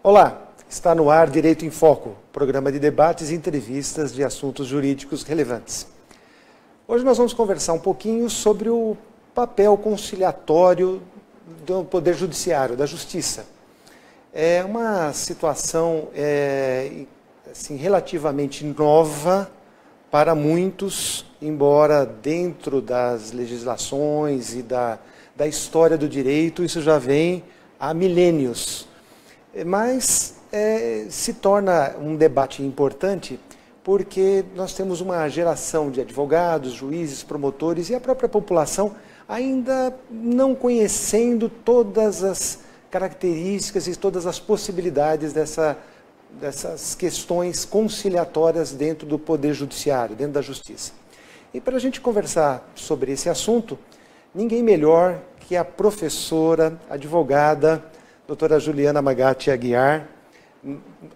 Olá, está no ar Direito em Foco, programa de debates e entrevistas de assuntos jurídicos relevantes. Hoje nós vamos conversar um pouquinho sobre o papel conciliatório do Poder Judiciário, da Justiça. É uma situação assim, relativamente nova para muitos, embora dentro das legislações e da história do direito isso já vem há milênios. Mas se torna um debate importante porque nós temos uma geração de advogados, juízes, promotores e a própria população ainda não conhecendo todas as características e todas as possibilidades dessas questões conciliatórias dentro do Poder Judiciário, dentro da Justiça. E para a gente conversar sobre esse assunto, ninguém melhor que a professora, advogada, doutora Juliana Magatti Aguiar,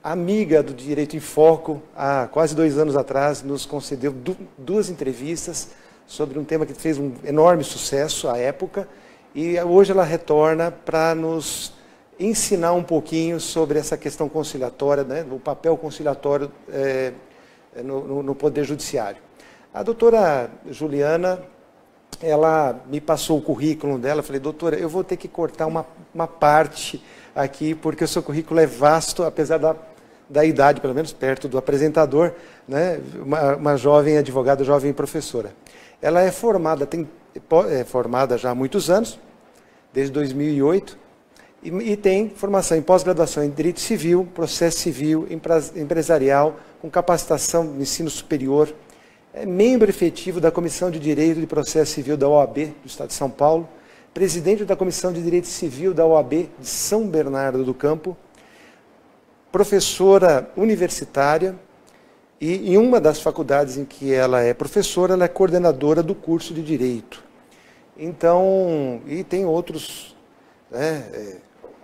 amiga do Direito em Foco, há quase 2 anos atrás, nos concedeu 2 entrevistas sobre um tema que fez um enorme sucesso à época, e hoje ela retorna para nos ensinar um pouquinho sobre essa questão conciliatória, né, o papel conciliatório no Poder Judiciário. A doutora Juliana, ela me passou o currículo dela, eu falei, doutora, eu vou ter que cortar uma parte aqui, porque o seu currículo é vasto, apesar da idade, pelo menos perto do apresentador, né? Uma jovem advogada, jovem professora. Ela é formada, formada já há muitos anos, desde 2008, e tem formação em pós-graduação em Direito Civil, Processo Civil, Empresarial, com capacitação no ensino superior. É membro efetivo da Comissão de Direito de Processo Civil da OAB do Estado de São Paulo, presidente da Comissão de Direito Civil da OAB de São Bernardo do Campo, professora universitária e em uma das faculdades em que ela é professora, ela é coordenadora do curso de Direito. Então, e tem outros,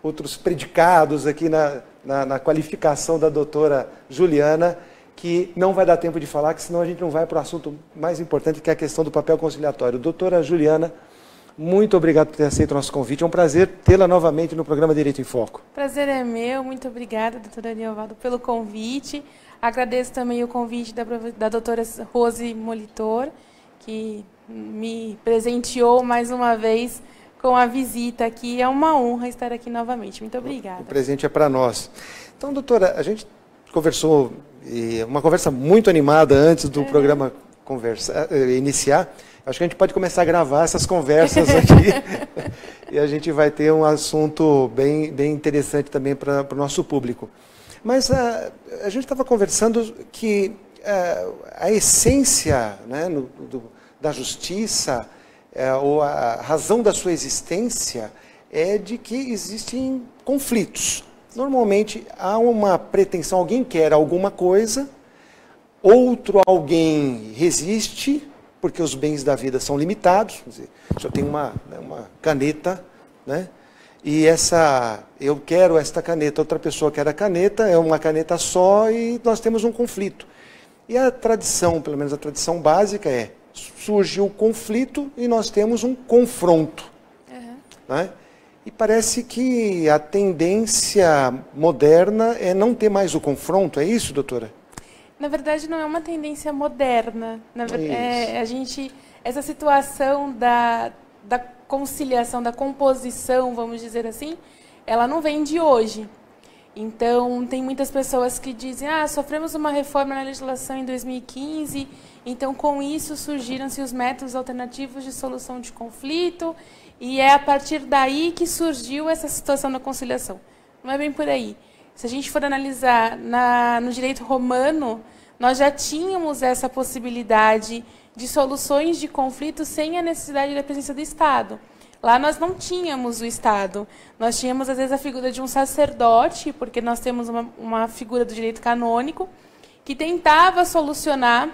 outros predicados aqui na qualificação da doutora Juliana, que não vai dar tempo de falar, que senão a gente não vai para o assunto mais importante, que é a questão do papel conciliatório. Doutora Juliana, muito obrigado por ter aceito o nosso convite. É um prazer tê-la novamente no programa Direito em Foco. Prazer é meu. Muito obrigada, doutora Niovaldo, pelo convite. Agradeço também o convite da doutora Rose Molitor, que me presenteou mais uma vez com a visita aqui. É uma honra estar aqui novamente. Muito obrigada. O presente é para nós. Então, doutora, a gente conversou, uma conversa muito animada antes do programa iniciar. Acho que a gente pode começar a gravar essas conversas aqui e a gente vai ter um assunto bem interessante também para o nosso público. Mas a gente estava conversando que a essência, né, da justiça, ou a razão da sua existência é de que existem conflitos. Normalmente há uma pretensão, alguém quer alguma coisa, outro alguém resiste, porque os bens da vida são limitados. Quer dizer, se eu tenho uma caneta, né, e eu quero esta caneta, outra pessoa quer a caneta, é uma caneta só e nós temos um conflito. E a tradição, pelo menos a tradição básica surge o conflito e nós temos um confronto. Né? E parece que a tendência moderna é não ter mais o confronto, é isso, doutora? Na verdade, não é uma tendência moderna. Essa situação da conciliação, da composição, vamos dizer assim, ela não vem de hoje. Então, tem muitas pessoas que dizem, sofremos uma reforma na legislação em 2015, então com isso surgiram-se os métodos alternativos de solução de conflito, e é a partir daí que surgiu essa situação da conciliação. Não é bem por aí. Se a gente for analisar no direito romano, nós já tínhamos essa possibilidade de soluções de conflitos sem a necessidade da presença do Estado. Lá nós não tínhamos o Estado. Nós tínhamos, às vezes, a figura de um sacerdote, porque nós temos uma figura do direito canônico, que tentava solucionar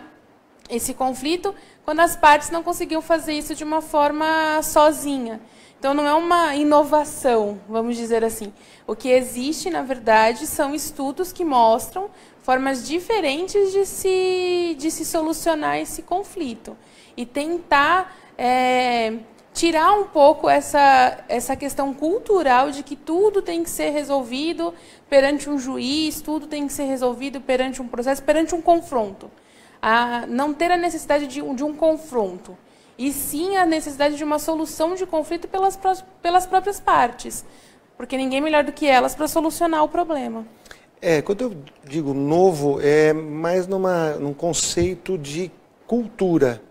esse conflito quando as partes não conseguiam fazer isso de uma forma sozinha. Então, não é uma inovação, vamos dizer assim. O que existe, na verdade, são estudos que mostram formas diferentes de se solucionar esse conflito. E tentar tirar um pouco essa questão cultural de que tudo tem que ser resolvido perante um juiz, tudo tem que ser resolvido perante um processo, perante um confronto. Não ter a necessidade de um confronto, e sim a necessidade de uma solução de conflito pelas próprias partes, porque ninguém melhor do que elas para solucionar o problema. Quando eu digo novo, é mais num conceito de cultura,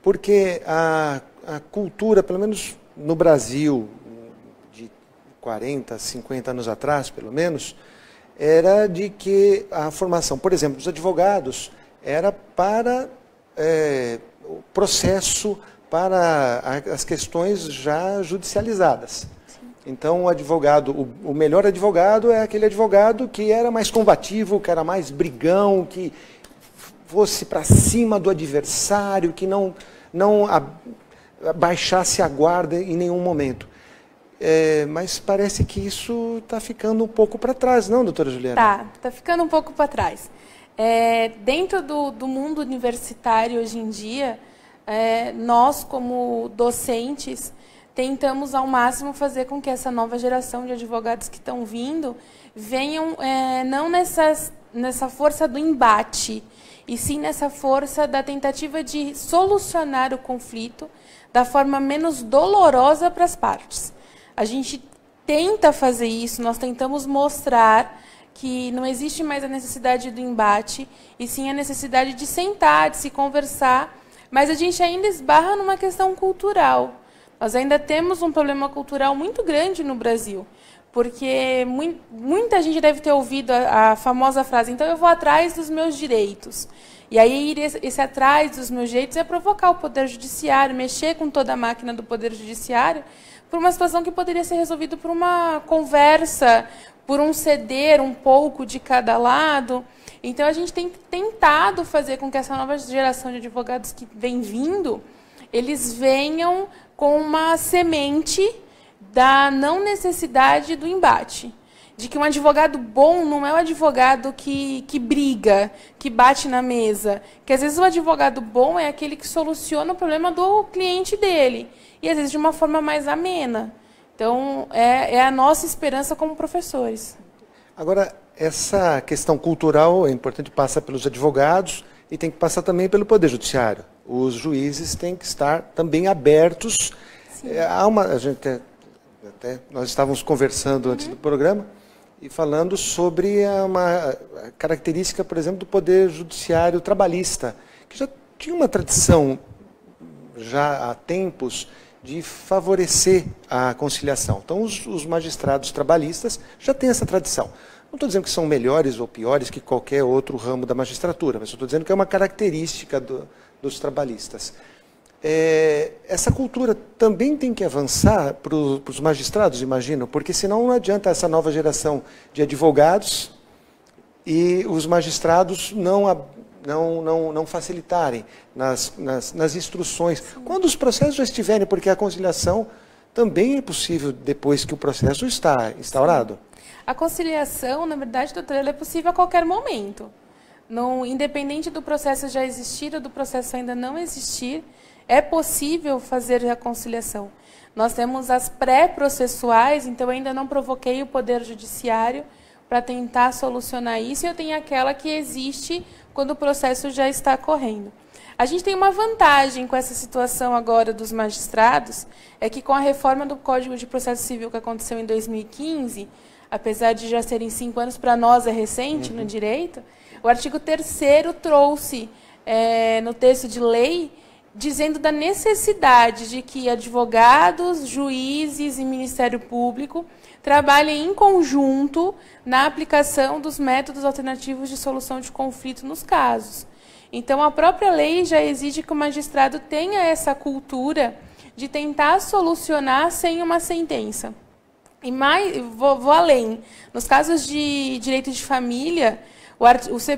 porque a cultura, pelo menos no Brasil, de 40, 50 anos atrás, pelo menos, era de que a formação, por exemplo, dos advogados, era para o processo, para as questões já judicializadas. Então, o advogado, o melhor advogado é aquele advogado que era mais combativo, que era mais brigão, que fosse para cima do adversário, que não baixasse a guarda em nenhum momento. Mas parece que isso está ficando um pouco para trás, não, doutora Juliana? Está ficando um pouco para trás. Dentro do mundo universitário hoje em dia, nós, como docentes, tentamos ao máximo fazer com que essa nova geração de advogados que estão vindo venham não nessa força do embate, e sim nessa força da tentativa de solucionar o conflito da forma menos dolorosa para as partes. A gente tenta fazer isso, nós tentamos mostrar que não existe mais a necessidade do embate, e sim a necessidade de sentar, de se conversar, mas a gente ainda esbarra numa questão cultural. Nós ainda temos um problema cultural muito grande no Brasil, porque muita gente deve ter ouvido a famosa frase, então eu vou atrás dos meus direitos. E aí esse atrás dos meus direitos é provocar o Poder Judiciário, mexer com toda a máquina do Poder Judiciário, por uma situação que poderia ser resolvida por uma conversa, por um ceder um pouco de cada lado. Então, a gente tem tentado fazer com que essa nova geração de advogados que vem vindo, eles venham com uma semente da não necessidade do embate. De que um advogado bom não é o advogado que briga, que bate na mesa. Que, às vezes, o advogado bom é aquele que soluciona o problema do cliente dele. E, às vezes, de uma forma mais amena. Então, é a nossa esperança como professores. Agora, essa questão cultural é importante, passa pelos advogados e tem que passar também pelo Poder Judiciário. Os juízes têm que estar também abertos. Nós estávamos conversando antes do programa e falando sobre uma característica, por exemplo, do Poder Judiciário trabalhista, que já tinha uma tradição, já há tempos, de favorecer a conciliação. Então, os magistrados trabalhistas já têm essa tradição. Não estou dizendo que são melhores ou piores que qualquer outro ramo da magistratura, mas estou dizendo que é uma característica dos trabalhistas. Essa cultura também tem que avançar para os magistrados, imagino, porque senão não adianta essa nova geração de advogados e os magistrados não facilitarem nas instruções. Sim. Quando os processos já estiverem, porque a conciliação também é possível depois que o processo está instaurado. A conciliação, na verdade, doutora, ela é possível a qualquer momento. Independente do processo já existir ou do processo ainda não existir, é possível fazer a conciliação. Nós temos as pré-processuais, então eu ainda não provoquei o Poder Judiciário para tentar solucionar isso, e eu tenho aquela que existe quando o processo já está correndo. A gente tem uma vantagem com essa situação agora dos magistrados, é que com a reforma do Código de Processo Civil que aconteceu em 2015, apesar de já serem 5 anos, para nós é recente no direito, o artigo 3º trouxe no texto de lei, dizendo da necessidade de que advogados, juízes e Ministério Público trabalhem em conjunto na aplicação dos métodos alternativos de solução de conflito nos casos. Então, a própria lei já exige que o magistrado tenha essa cultura de tentar solucionar sem uma sentença. E vou além. Nos casos de direito de família,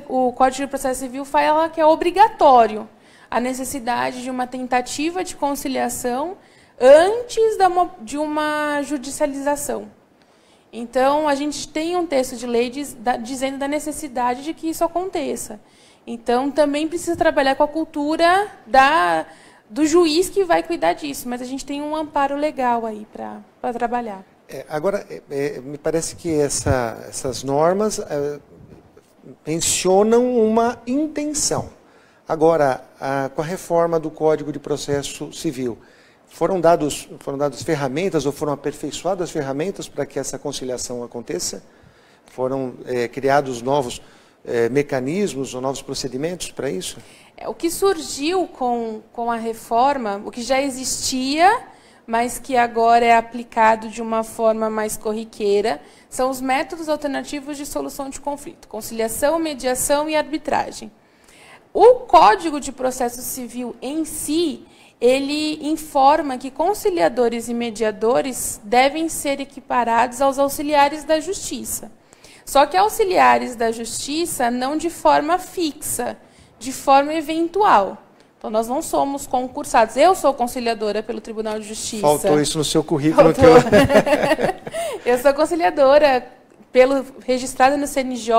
o Código de Processo Civil fala que é obrigatório a necessidade de uma tentativa de conciliação antes de uma judicialização. Então, a gente tem um texto de lei dizendo da necessidade de que isso aconteça. Então, também precisa trabalhar com a cultura do juiz que vai cuidar disso, mas a gente tem um amparo legal aí para trabalhar. Agora, me parece que essas normas mencionam uma intenção. Agora, com a reforma do Código de Processo Civil, foram dadas ferramentas ou foram aperfeiçoadas ferramentas para que essa conciliação aconteça? Foram criados novos mecanismos ou novos procedimentos para isso? O que surgiu com a reforma, o que já existia, mas que agora é aplicado de uma forma mais corriqueira, são os métodos alternativos de solução de conflito, conciliação, mediação e arbitragem. O Código de Processo Civil em si, ele informa que conciliadores e mediadores devem ser equiparados aos auxiliares da justiça. Só que auxiliares da justiça não de forma fixa, de forma eventual. Então, nós não somos concursados. Eu sou conciliadora pelo Tribunal de Justiça. Faltou isso no seu currículo. Eu sou conciliadora registrada no CNJ,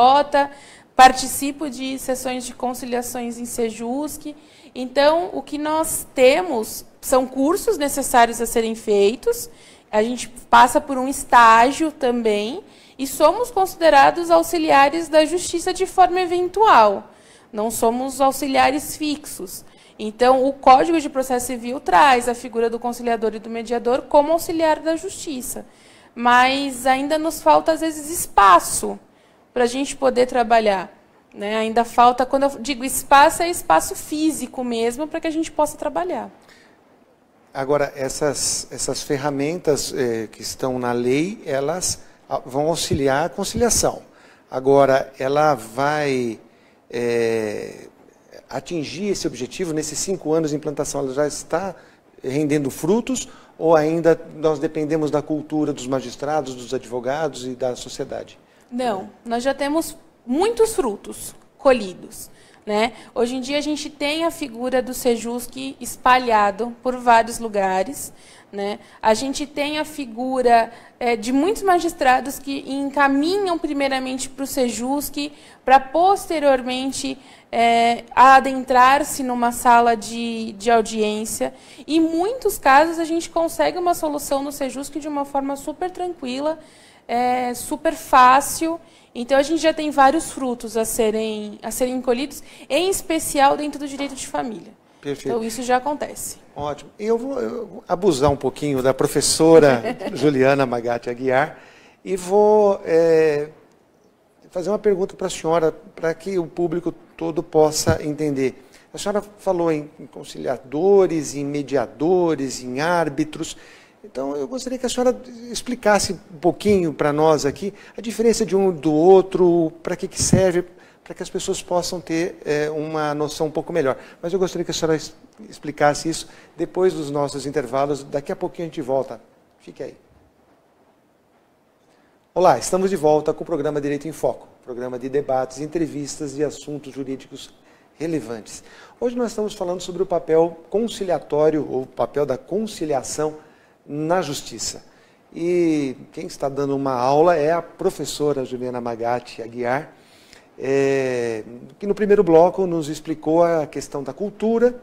participo de sessões de conciliações em Sejusc. Então, o que nós temos são cursos necessários a serem feitos, a gente passa por um estágio também, e somos considerados auxiliares da justiça de forma eventual. Não somos auxiliares fixos. Então, o Código de Processo Civil traz a figura do conciliador e do mediador como auxiliar da justiça. Mas ainda nos falta, às vezes, espaço para a gente poder trabalhar. Né? Ainda falta, quando eu digo espaço, é espaço físico mesmo, para que a gente possa trabalhar. Agora, essas ferramentas que estão na lei, elas vão auxiliar a conciliação. Agora, ela vai atingir esse objetivo nesses 5 anos de implantação? Ela já está rendendo frutos ou ainda nós dependemos da cultura dos magistrados, dos advogados e da sociedade? Não, nós já temos muitos frutos colhidos. Né? Hoje em dia a gente tem a figura do Sejusc espalhado por vários lugares. Né? A gente tem a figura de muitos magistrados que encaminham primeiramente para o Sejusc, para posteriormente adentrar-se numa sala de audiência. E em muitos casos a gente consegue uma solução no Sejusc de uma forma super tranquila, super fácil. Então, a gente já tem vários frutos a serem colhidos, em especial dentro do direito de família. Perfeito. Então, isso já acontece. Ótimo. Eu vou abusar um pouquinho da professora Juliana Magatti Aguiar e vou fazer uma pergunta para a senhora, para que o público todo possa entender. A senhora falou em conciliadores, em mediadores, em árbitros. Então, eu gostaria que a senhora explicasse um pouquinho para nós aqui a diferença de um do outro, para que serve, para que as pessoas possam ter uma noção um pouco melhor. Mas eu gostaria que a senhora explicasse isso depois dos nossos intervalos. Daqui a pouquinho a gente volta. Fique aí. Olá, estamos de volta com o programa Direito em Foco, programa de debates, entrevistas e assuntos jurídicos relevantes. Hoje nós estamos falando sobre o papel conciliatório, ou o papel da conciliação na justiça. E quem está dando uma aula é a professora Juliana Magatti Aguiar, que no primeiro bloco nos explicou a questão da cultura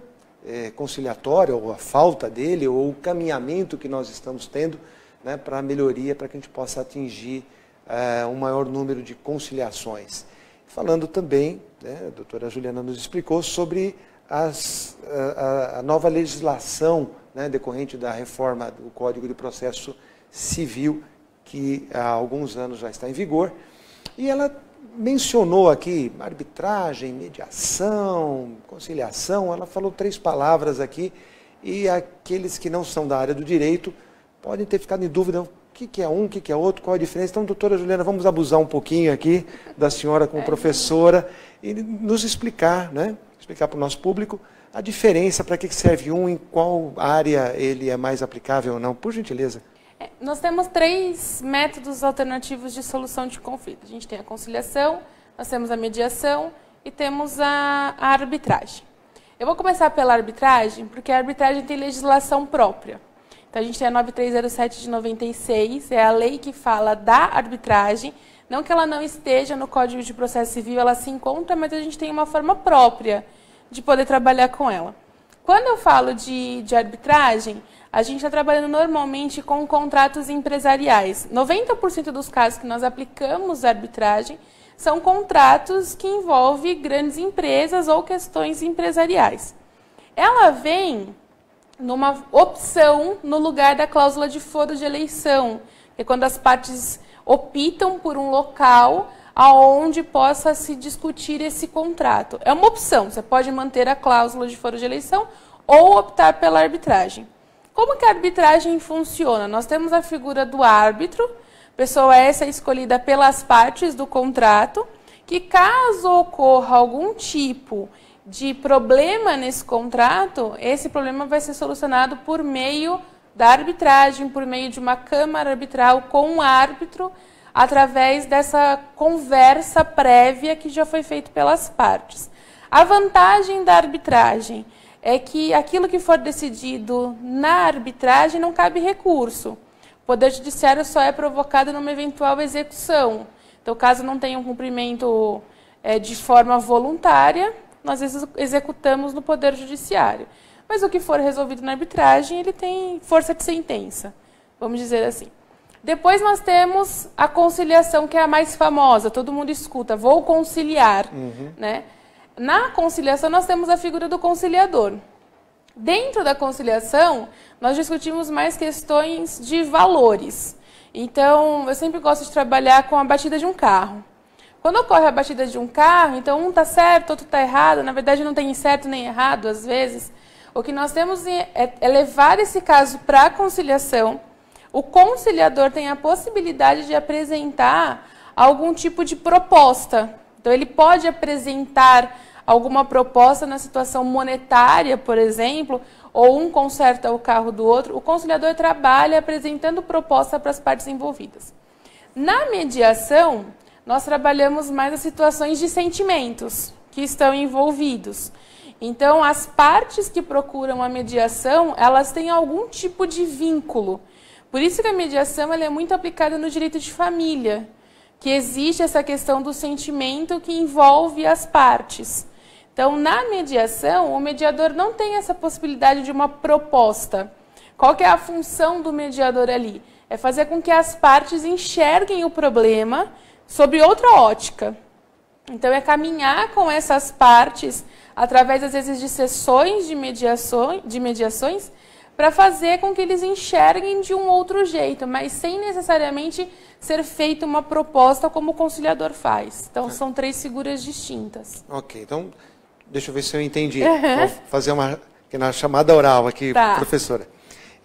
conciliatória, ou a falta dele, ou o caminhamento que nós estamos tendo, né, para a melhoria, para que a gente possa atingir um maior número de conciliações. Falando também, né, a doutora Juliana nos explicou sobre a nova legislação, né, decorrente da reforma do Código de Processo Civil, que há alguns anos já está em vigor. E ela mencionou aqui arbitragem, mediação, conciliação. Ela falou 3 palavras aqui, e aqueles que não são da área do direito podem ter ficado em dúvida o que é um, o que é outro, qual a diferença. Então, doutora Juliana, vamos abusar um pouquinho aqui da senhora como professora e nos explicar, né, explicar para o nosso público a diferença, para que serve um, em qual área ele é mais aplicável ou não, por gentileza. Nós temos 3 métodos alternativos de solução de conflito. A gente tem a conciliação, nós temos a mediação e temos a arbitragem. Eu vou começar pela arbitragem, porque a arbitragem tem legislação própria. Então, a gente tem a 9307 de 96, é a lei que fala da arbitragem. Não que ela não esteja no Código de Processo Civil, ela se encontra, mas a gente tem uma forma própria de poder trabalhar com ela. Quando eu falo de arbitragem, a gente está trabalhando normalmente com contratos empresariais. 90% dos casos que nós aplicamos arbitragem são contratos que envolvem grandes empresas ou questões empresariais. Ela vem numa opção no lugar da cláusula de foro de eleição, que é quando as partes optam por um local aonde possa se discutir esse contrato. É uma opção, você pode manter a cláusula de foro de eleição ou optar pela arbitragem. Como que a arbitragem funciona? Nós temos a figura do árbitro, pessoa essa é escolhida pelas partes do contrato, que caso ocorra algum tipo de problema nesse contrato, esse problema vai ser solucionado por meio da arbitragem, por meio de uma câmara arbitral com um árbitro, através dessa conversa prévia que já foi feita pelas partes. A vantagem da arbitragem é que aquilo que for decidido na arbitragem não cabe recurso. O Poder Judiciário só é provocado numa eventual execução. Então, caso não tenha um cumprimento de forma voluntária, nós executamos no Poder Judiciário. Mas o que for resolvido na arbitragem, ele tem força de sentença, vamos dizer assim. Depois nós temos a conciliação, que é a mais famosa, todo mundo escuta, vou conciliar. Né? Na conciliação, nós temos a figura do conciliador. Dentro da conciliação, nós discutimos mais questões de valores. Então, eu sempre gosto de trabalhar com a batida de um carro. Quando ocorre a batida de um carro, então um está certo, outro está errado, na verdade não tem certo nem errado, às vezes. O que nós temos é levar esse caso para a conciliação. O conciliador tem a possibilidade de apresentar algum tipo de proposta. Então, ele pode apresentar alguma proposta na situação monetária, por exemplo, ou um conserta o carro do outro. O conciliador trabalha apresentando proposta para as partes envolvidas. Na mediação, nós trabalhamos mais as situações de sentimentos que estão envolvidos. Então, as partes que procuram a mediação, elas têm algum tipo de vínculo. Por isso que a mediação ela é muito aplicada no direito de família, que existe essa questão do sentimento que envolve as partes. Então, na mediação, o mediador não tem essa possibilidade de uma proposta. Qual que é a função do mediador ali? É fazer com que as partes enxerguem o problema sob outra ótica. Então, é caminhar com essas partes, através, às vezes, de sessões de mediações, para fazer com que eles enxerguem de um outro jeito, mas sem necessariamente ser feita uma proposta como o conciliador faz. Então, são 3 figuras distintas. Ok, então, deixa eu ver se eu entendi. Vou fazer uma chamada oral aqui, professora.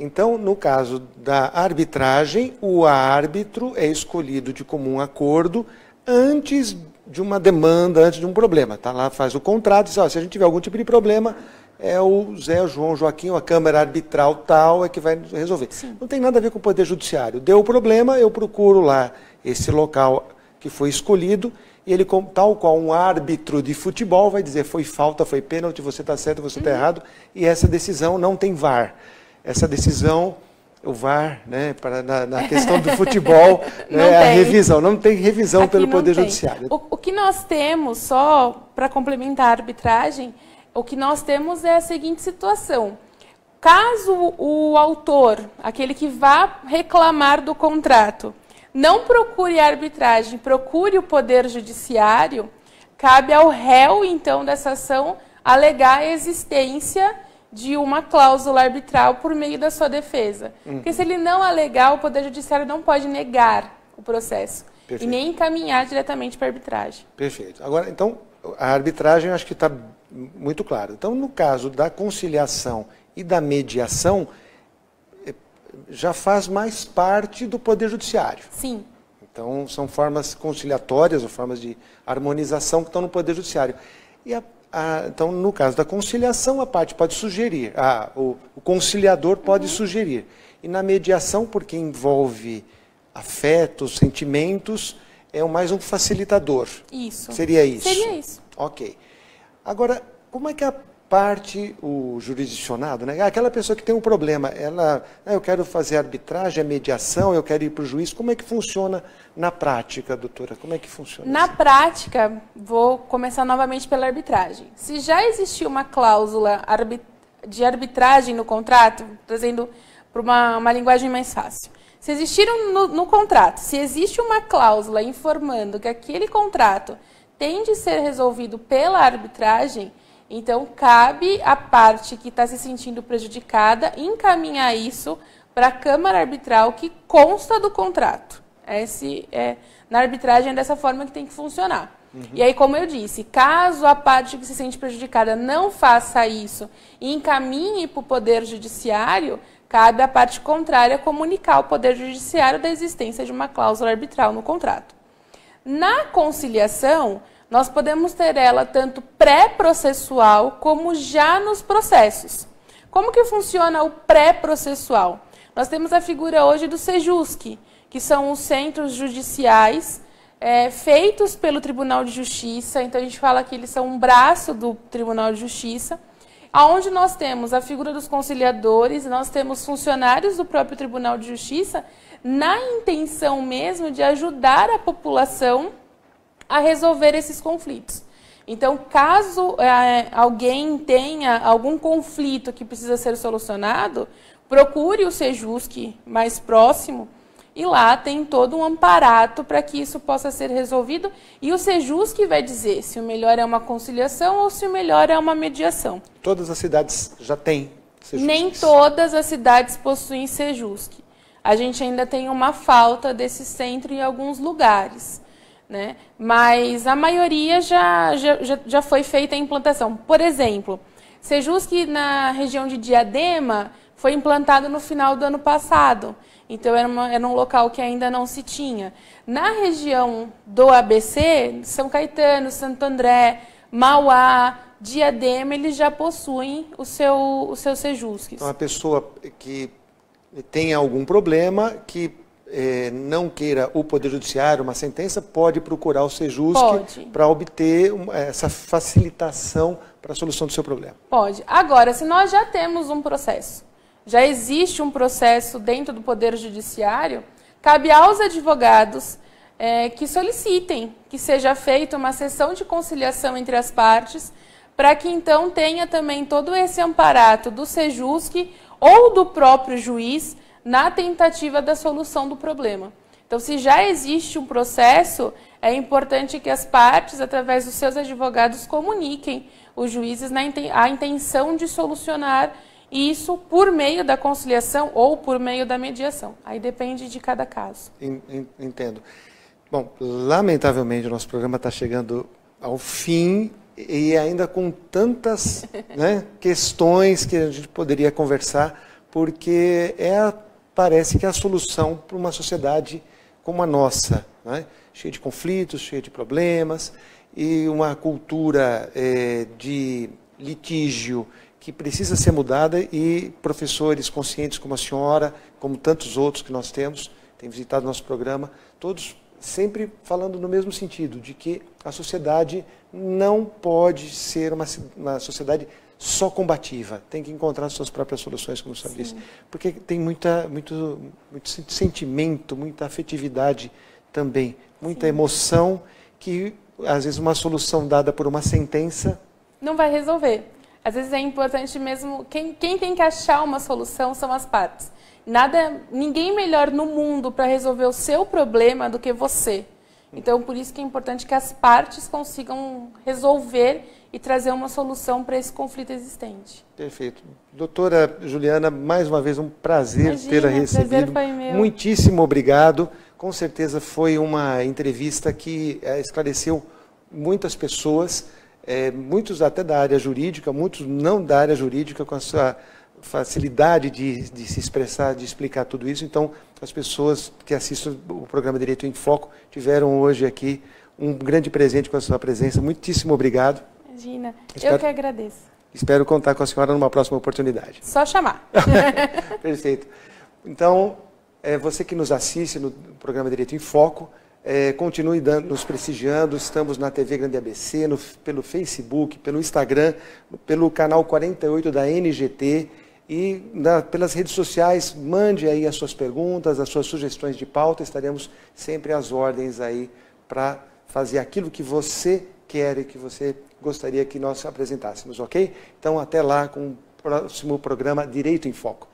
Então, no caso da arbitragem, o árbitro é escolhido de comum acordo antes de uma demanda, antes de um problema. Tá lá, faz o contrato, diz, ó, se a gente tiver algum tipo de problema, é o Zé, o João, o Joaquim, a Câmara Arbitral tal é que vai resolver. Sim. Não tem nada a ver com o Poder Judiciário. Deu o problema, eu procuro lá esse local que foi escolhido, e ele, tal qual um árbitro de futebol, vai dizer, foi falta, foi pênalti, você está certo, você está errado, e essa decisão não tem VAR. Essa decisão, o VAR, né, na questão do futebol, né, a revisão, não tem revisão aqui pelo Poder Judiciário. O que nós temos, só para complementar a arbitragem, o que nós temos é a seguinte situação. Caso o autor, aquele que vá reclamar do contrato, não procure a arbitragem, procure o Poder Judiciário, cabe ao réu, então, dessa ação, alegar a existência de uma cláusula arbitral por meio da sua defesa. Porque se ele não alegar, o Poder Judiciário não pode negar o processo. Perfeito. E nem encaminhar diretamente para a arbitragem. Perfeito. Agora, então, a arbitragem eu acho que está muito claro. Então, no caso da conciliação e da mediação, já faz mais parte do Poder Judiciário. Sim. Então, são formas conciliatórias ou formas de harmonização que estão no Poder Judiciário. E então, no caso da conciliação, a parte pode sugerir, o conciliador pode sugerir. E na mediação, porque envolve afetos, sentimentos, é mais um facilitador. Isso. Seria isso? Seria isso. Ok. Agora, como é que a parte, o jurisdicionado, né? Aquela pessoa que tem um problema, eu quero fazer arbitragem, a mediação, eu quero ir para o juiz, como é que funciona na prática, doutora? Como é que funciona? Na prática, vou começar novamente pela arbitragem. Se já existir uma cláusula de arbitragem no contrato, trazendo para uma linguagem mais fácil. Se existiram no contrato, se existe uma cláusula informando que aquele contrato tem de ser resolvido pela arbitragem, então cabe à parte que está se sentindo prejudicada encaminhar isso para a Câmara Arbitral que consta do contrato. Na arbitragem é dessa forma que tem que funcionar. E aí, como eu disse, caso a parte que se sente prejudicada não faça isso e encaminhe para o Poder Judiciário, cabe à parte contrária comunicar ao Poder Judiciário da existência de uma cláusula arbitral no contrato. Na conciliação, nós podemos ter ela tanto pré-processual como já nos processos. Como que funciona o pré-processual? Nós temos a figura hoje do CEJUSC, que são os centros judiciais feitos pelo Tribunal de Justiça. Então, a gente fala que eles são um braço do Tribunal de Justiça, onde nós temos a figura dos conciliadores, nós temos funcionários do próprio Tribunal de Justiça, na intenção mesmo de ajudar a população a resolver esses conflitos. Então, caso alguém tenha algum conflito que precisa ser solucionado, procure o CEJUSC mais próximo, e lá tem todo um amparato para que isso possa ser resolvido. E o CEJUSC vai dizer se o melhor é uma conciliação ou se o melhor é uma mediação. Todas as cidades já têm CEJUSC? Nem todas as cidades possuem CEJUSC. A gente ainda tem uma falta desse centro em alguns lugares, né? Mas a maioria já foi feita a implantação. Por exemplo, CEJUSC na região de Diadema foi implantado no final do ano passado. Então, era um local que ainda não se tinha. Na região do ABC, São Caetano, Santo André, Mauá, Diadema, eles já possuem o seu CEJUSC. Então, a pessoa que tem algum problema, que não queira o Poder Judiciário, uma sentença, pode procurar o CEJUSC para obter essa facilitação para a solução do seu problema. Pode. Agora, se nós já temos um processo, já existe um processo dentro do Poder Judiciário, cabe aos advogados que solicitem que seja feita uma sessão de conciliação entre as partes, para que então tenha também todo esse amparato do CEJUSC ou do próprio juiz na tentativa da solução do problema. Então, se já existe um processo, é importante que as partes, através dos seus advogados, comuniquem os juízes a intenção de solucionar isso por meio da conciliação ou por meio da mediação. Aí depende de cada caso. Entendo. Bom, lamentavelmente o nosso programa está chegando ao fim e ainda com tantas questões que a gente poderia conversar, porque parece que é a solução para uma sociedade como a nossa, cheia de conflitos, cheia de problemas, e uma cultura de litígio que precisa ser mudada, e professores conscientes como a senhora, como tantos outros que nós temos, têm visitado nosso programa, todos sempre falando no mesmo sentido, de que a sociedade não pode ser uma sociedade só combativa, tem que encontrar suas próprias soluções, como o senhor disse, porque tem muito sentimento, muita afetividade também, muita emoção, que às vezes uma solução dada por uma sentença não vai resolver. Às vezes é importante mesmo, quem tem que achar uma solução são as partes. Ninguém melhor no mundo para resolver o seu problema do que você. Então, por isso que é importante que as partes consigam resolver e trazer uma solução para esse conflito existente. Perfeito. Doutora Juliana, mais uma vez um prazer tê-la recebido. Prazer foi meu. Muitíssimo obrigado. Com certeza foi uma entrevista que esclareceu muitas pessoas, muitos até da área jurídica, muitos não da área jurídica, com a sua facilidade de se expressar, de explicar tudo isso. Então, as pessoas que assistem o programa Direito em Foco tiveram hoje aqui um grande presente com a sua presença. Muitíssimo obrigado. Imagina, eu que agradeço. Espero contar com a senhora numa próxima oportunidade. Só chamar. Perfeito. Então, você que nos assiste no programa Direito em Foco, continue nos prestigiando. Estamos na TV Grande ABC, pelo Facebook, pelo Instagram, pelo canal 48 da NGT e pelas redes sociais. Mande aí as suas perguntas, as suas sugestões de pauta. Estaremos sempre às ordens aí para fazer aquilo que você quer e que você gostaria que nós apresentássemos, ok? Então, até lá com próximo programa Direito em Foco.